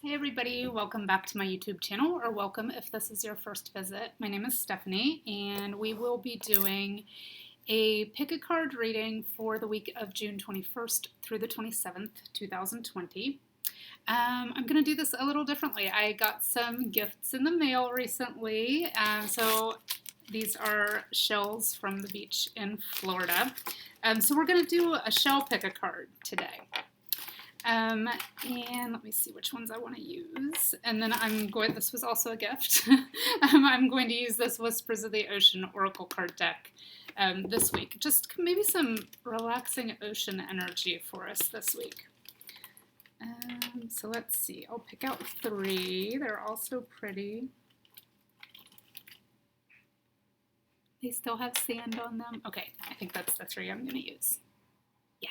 Hey everybody, welcome back to my YouTube channel, or welcome if this is your first visit. My name is Stephanie, and we will be doing a pick a card reading for the week of June 21st through the 27th, 2020. I'm going to do this a little differently. I got some gifts in the mail recently, so these are shells from the beach in Florida. So we're going to do a shell pick a card today. And let me see which ones I want to use. And then this was also a gift. I'm going to use this Whispers of the Ocean Oracle card deck this week. Just maybe some relaxing ocean energy for us this week. So let's see. I'll pick out 3. They're all so pretty. They still have sand on them. Okay, I think that's the 3 I'm going to use. Yeah.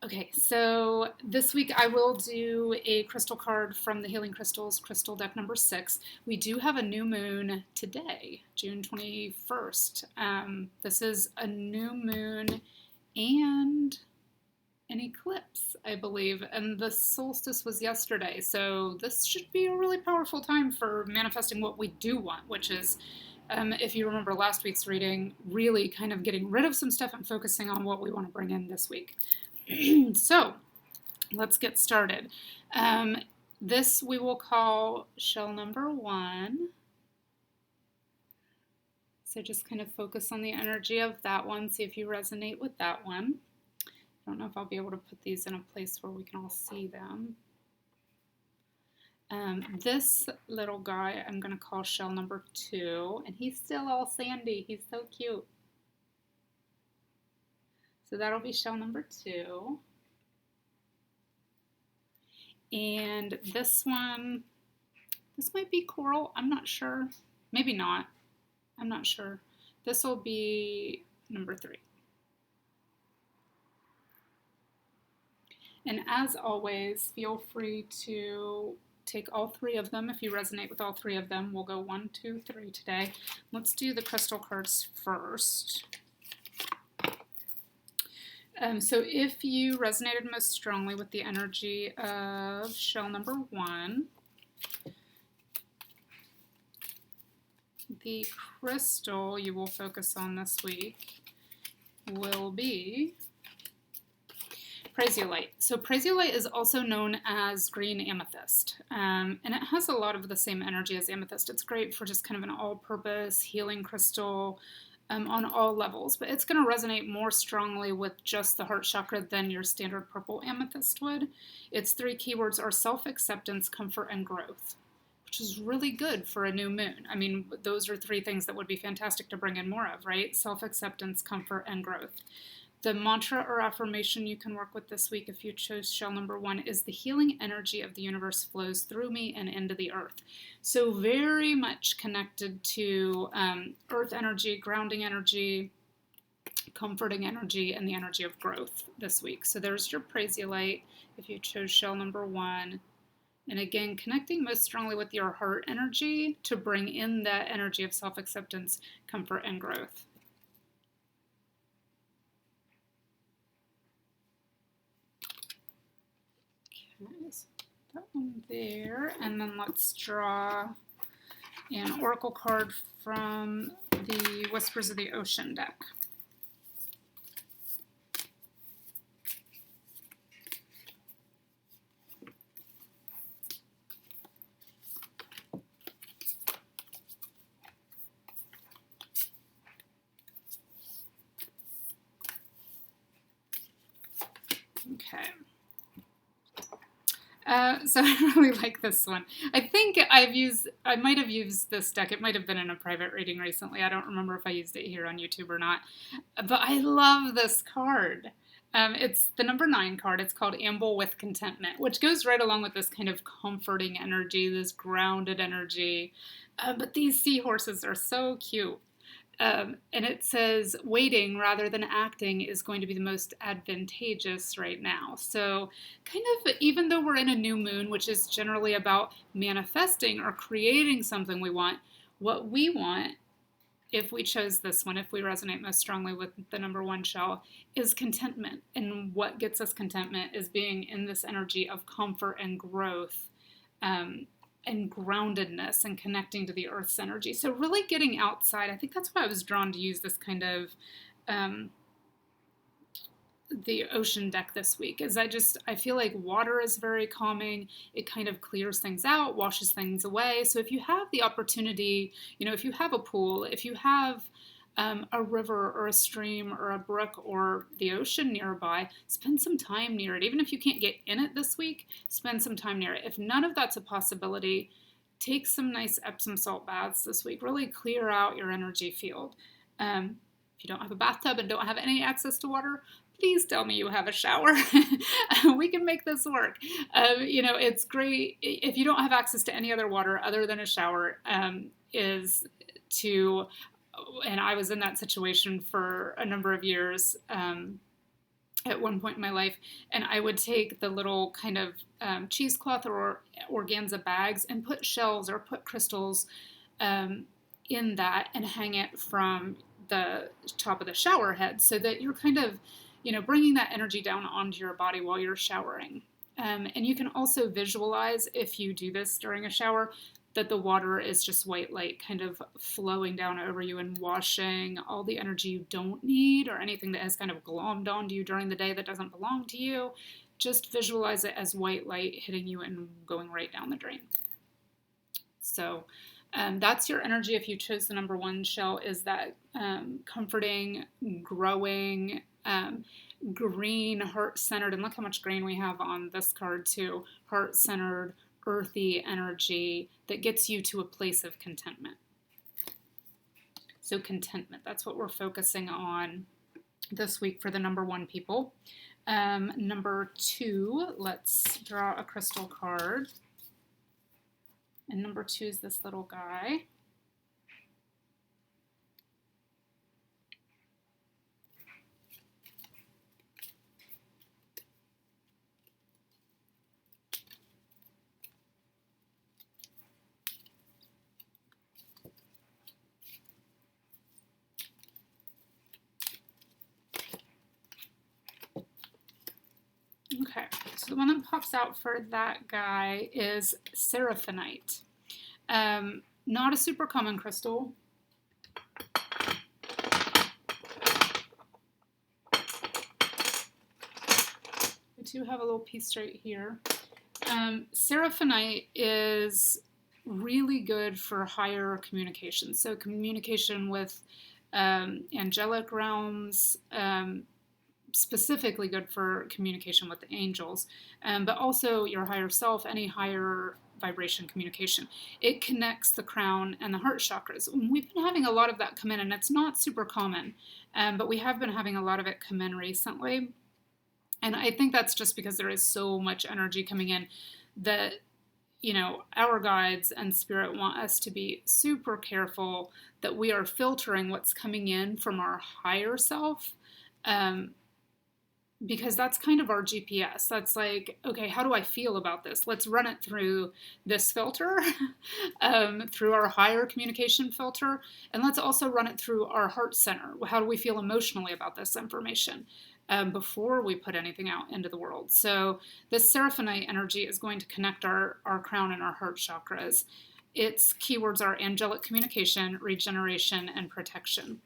Okay, so this week I will do a crystal card from the Healing Crystals Crystal Deck number 6. We do have a new moon today, June 21st. This is a new moon and an eclipse, I believe, and the solstice was yesterday, so this should be a really powerful time for manifesting what we do want, which is, if you remember last week's reading, really kind of getting rid of some stuff and focusing on what we want to bring in this week. So let's get started. This we will call shell number 1. So just kind of focus on the energy of that one. See if you resonate with that one. I don't know if I'll be able to put these in a place where we can all see them. This little guy I'm going to call shell number 2. And he's still all sandy. He's so cute. So that'll be shell number 2. And this one, this might be coral. I'm not sure. Maybe not. I'm not sure. This will be number 3. And as always, feel free to take all 3 of them. If you resonate with all 3 of them, we'll go 1, 2, 3 today. Let's do the crystal cards first. So if you resonated most strongly with the energy of shell number 1, the crystal you will focus on this week will be Prasiolite. So Prasiolite is also known as green amethyst, and it has a lot of the same energy as amethyst. It's great for just kind of an all-purpose healing crystal, on all levels, but it's going to resonate more strongly with just the heart chakra than your standard purple amethyst would. Its 3 keywords are self-acceptance, comfort, and growth, which is really good for a new moon. I mean, those are 3 things that would be fantastic to bring in more of, right? Self-acceptance, comfort, and growth. The mantra or affirmation you can work with this week if you chose shell number 1 is the healing energy of the universe flows through me and into the earth. So very much connected to earth energy, grounding energy, comforting energy, and the energy of growth this week. So there's your Prasiolite if you chose shell number 1. And again, connecting most strongly with your heart energy to bring in that energy of self-acceptance, comfort, and growth. That one there, and then let's draw an oracle card from the Whispers of the Ocean deck. Okay. So I really like this one. I think I might have used this deck. It might have been in a private reading recently. I don't remember if I used it here on YouTube or not. But I love this card. It's the number 9 card. It's called Amble with Contentment, which goes right along with this kind of comforting energy, this grounded energy. But these seahorses are so cute. And it says waiting rather than acting is going to be the most advantageous right now. So kind of, even though we're in a new moon, which is generally about manifesting or creating something we want, what we want if we chose this one, if we resonate most strongly with the number one shell, is contentment. And what gets us contentment is being in this energy of comfort and growth, and groundedness, and connecting to the earth's energy. So really getting outside. I think that's why I was drawn to use this kind of the ocean deck this week, is I feel like water is very calming. It kind of clears things out, washes things away. So if you have the opportunity, if you have a pool, if you have a river or a stream or a brook or the ocean nearby, spend some time near it. Even if you can't get in it this week, spend some time near it. If none of that's a possibility, take some nice Epsom salt baths this week. Really clear out your energy field. If you don't have a bathtub and don't have any access to water, please tell me you have a shower. We can make this work. It's great if you don't have access to any other water other than a shower, and I was in that situation for a number of years at one point in my life, and I would take the little kind of cheesecloth or organza bags and put shells or put crystals in that and hang it from the top of the shower head, so that you're kind of bringing that energy down onto your body while you're showering. And you can also visualize, if you do this during a shower, that the water is just white light kind of flowing down over you and washing all the energy you don't need or anything that has kind of glommed onto you during the day that doesn't belong to you. Just visualize it as white light hitting you and going right down the drain. So that's your energy if you chose the number one shell, is that comforting, growing, green, heart-centered, and look how much green we have on this card too, heart-centered, earthy energy that gets you to a place of contentment. So contentment, that's what we're focusing on this week for the number one people. Number two, let's draw a crystal card. And number two is this little guy. Okay, so the one that pops out for that guy is Seraphonite. Not a super common crystal. We do have a little piece right here. Seraphonite is really good for higher communication. So communication with angelic realms, specifically good for communication with the angels, but also your higher self, any higher vibration communication. It connects the crown and the heart chakras. We've been having a lot of that come in, and it's not super common, but we have been having a lot of it come in recently. And I think that's just because there is so much energy coming in that, our guides and spirit want us to be super careful that we are filtering what's coming in from our higher self, because that's kind of our GPS. That's like, okay, how do I feel about this? Let's run it through this filter, through our higher communication filter, and let's also run it through our heart center. How do we feel emotionally about this information before we put anything out into the world? So this Seraphonite energy is going to connect our crown and our heart chakras. Its keywords are angelic communication, regeneration, and protection.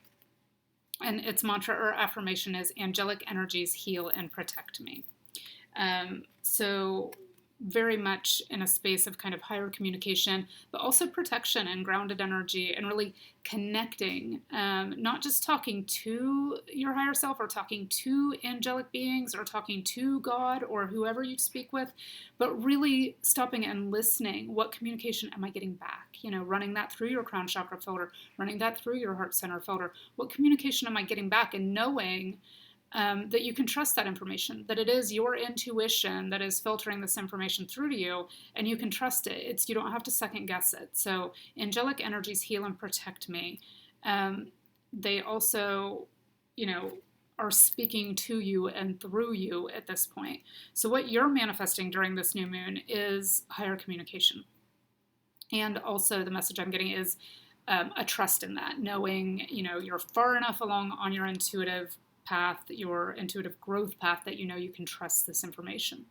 And its mantra or affirmation is, angelic energies heal and protect me. So very much in a space of kind of higher communication, but also protection and grounded energy, and really connecting, not just talking to your higher self or talking to angelic beings or talking to God or whoever you speak with, but really stopping and listening. What communication am I getting back? Running that through your crown chakra filter, running that through your heart center filter. What communication am I getting back? And knowing that you can trust that information, that it is your intuition that is filtering this information through to you, and you can trust it. You don't have to second guess it. So angelic energies heal and protect me. They also, are speaking to you and through you at this point. So what you're manifesting during this new moon is higher communication. And also the message I'm getting is a trust in that, knowing, you're far enough along on your intuitive path, your intuitive growth path, that you can trust this information.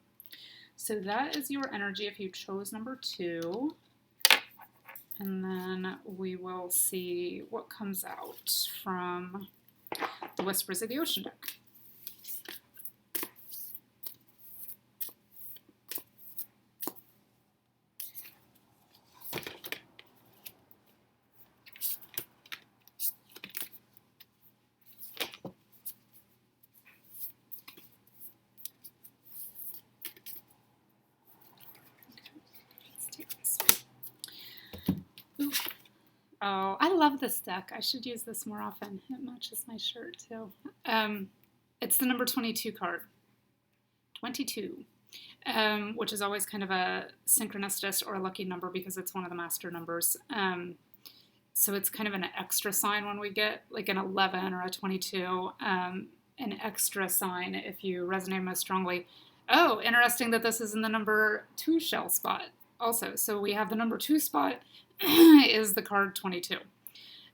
So that is your energy if you chose number 2. And then we will see what comes out from the Whispers of the Ocean deck. Oh, I love this deck. I should use this more often. It matches my shirt too. It's the number 22 card. 22, which is always kind of a synchronistic or a lucky number because it's one of the master numbers. So it's kind of an extra sign when we get like an 11 or a 22, an extra sign if you resonate most strongly. Oh, interesting that this is in the number 2 shell spot also. So we have the number 2 spot is the card 22.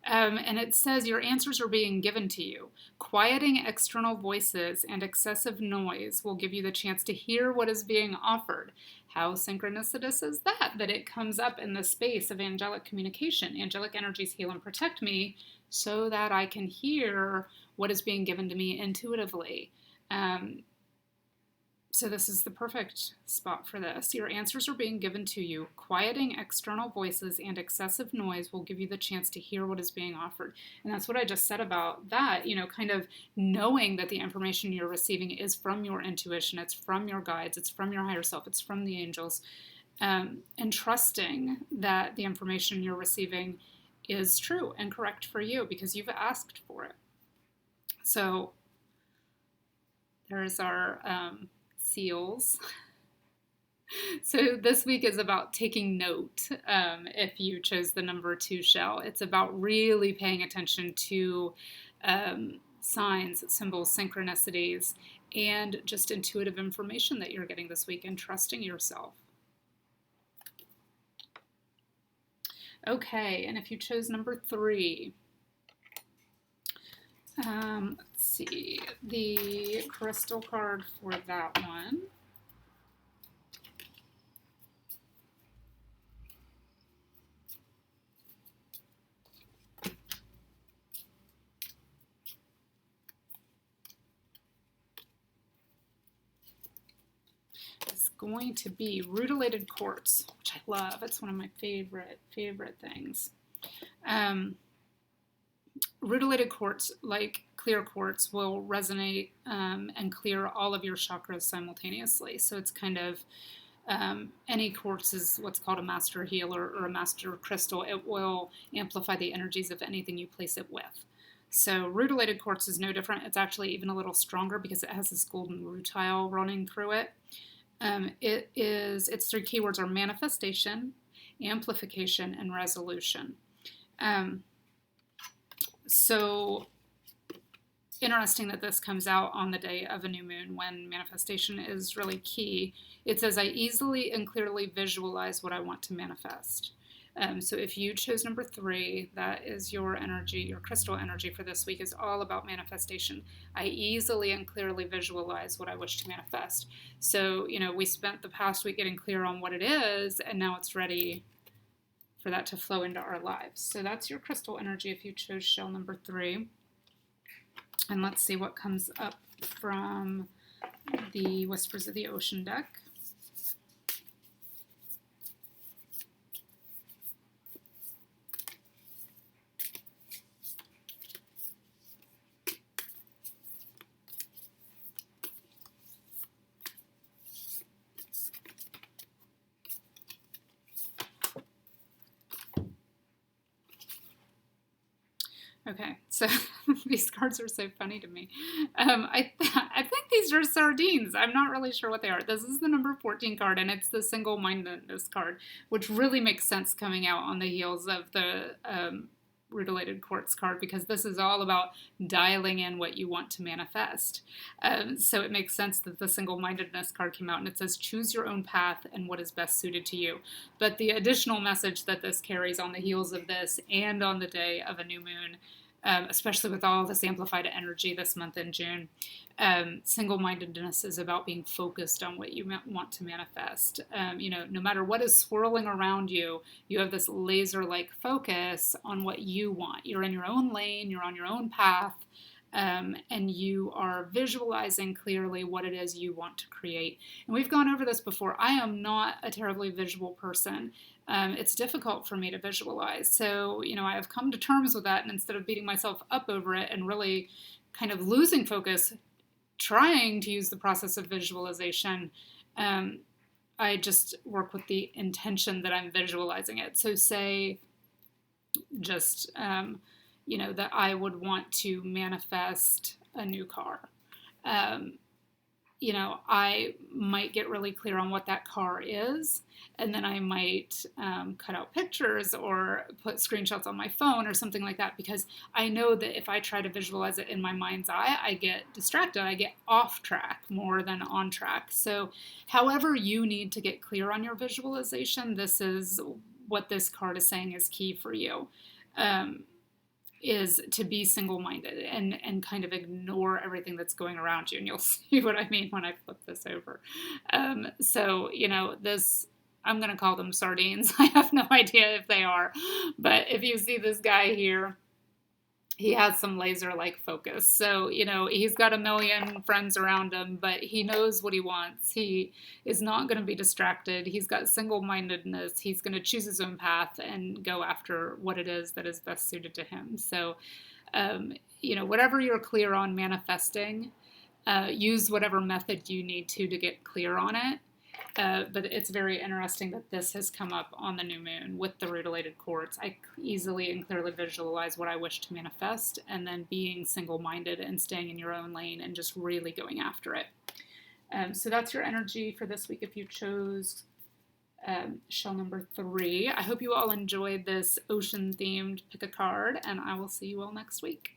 And it says your answers are being given to you. Quieting external voices and excessive noise will give you the chance to hear what is being offered. How synchronicitous is that? That it comes up in the space of angelic communication. Angelic energies heal and protect me so that I can hear what is being given to me intuitively. So this is the perfect spot for this. Your answers are being given to you. Quieting external voices and excessive noise will give you the chance to hear what is being offered. And that's what I just said about that, kind of knowing that the information you're receiving is from your intuition, it's from your guides, it's from your higher self, it's from the angels, and trusting that the information you're receiving is true and correct for you because you've asked for it. So there's our seals. So this week is about taking note. If you chose the number 2 shell, it's about really paying attention to signs, symbols, synchronicities, and just intuitive information that you're getting this week and trusting yourself. Okay, and if you chose number 3, let's see, the crystal card for that one. Is going to be rutilated quartz, which I love. It's one of my favorite things. Rutilated quartz, like clear quartz, will resonate and clear all of your chakras simultaneously. So it's kind of, any quartz is what's called a master healer or a master crystal. It will amplify the energies of anything you place it with. So rutilated quartz is no different. It's actually even a little stronger because it has this golden rutile running through it. Its 3 keywords are manifestation, amplification, and resolution. So interesting that this comes out on the day of a new moon when manifestation is really key. It says, I easily and clearly visualize what I want to manifest. So if you chose number 3, that is your energy, your crystal energy for this week is all about manifestation. I easily and clearly visualize what I wish to manifest. So, we spent the past week getting clear on what it is, and now it's ready for that to flow into our lives. So that's your crystal energy if you chose shell number 3. And let's see what comes up from the Whispers of the Ocean deck. Okay, so these cards are so funny to me. I think these are sardines. I'm not really sure what they are. This is the number 14 card, and it's the single-mindedness card, which really makes sense coming out on the heels of the Rutilated Quartz card, because this is all about dialing in what you want to manifest. So it makes sense that the single-mindedness card came out, and it says choose your own path and what is best suited to you. But the additional message that this carries on the heels of this and on the day of a new moon, especially with all this amplified energy this month in June, single-mindedness is about being focused on what you want to manifest. No matter what is swirling around you, you have this laser-like focus on what you want. You're in your own lane, you're on your own path, and you are visualizing clearly what it is you want to create. And we've gone over this before. I am not a terribly visual person. It's difficult for me to visualize. So, I have come to terms with that, and instead of beating myself up over it and really kind of losing focus, trying to use the process of visualization, I just work with the intention that I'm visualizing it. So say just, that I would want to manifest a new car. I might get really clear on what that car is, and then I might cut out pictures or put screenshots on my phone or something like that, because I know that if I try to visualize it in my mind's eye, I get distracted. I get off track more than on track. So however you need to get clear on your visualization, this is what this card is saying is key for you. Is to be single-minded and kind of ignore everything that's going around you. And you'll see what I mean when I flip this over. This, I'm going to call them sardines. I have no idea if they are. But if you see this guy here, he has some laser-like focus. So, he's got a million friends around him, but he knows what he wants. He is not going to be distracted. He's got single-mindedness. He's going to choose his own path and go after what it is that is best suited to him. So, whatever you're clear on manifesting, use whatever method you need to get clear on it. But it's very interesting that this has come up on the new moon with the Rutilated Quartz. I easily and clearly visualize what I wish to manifest, and then being single-minded and staying in your own lane and just really going after it. So that's your energy for this week if you chose shell number 3. I hope you all enjoyed this ocean-themed pick a card, and I will see you all next week.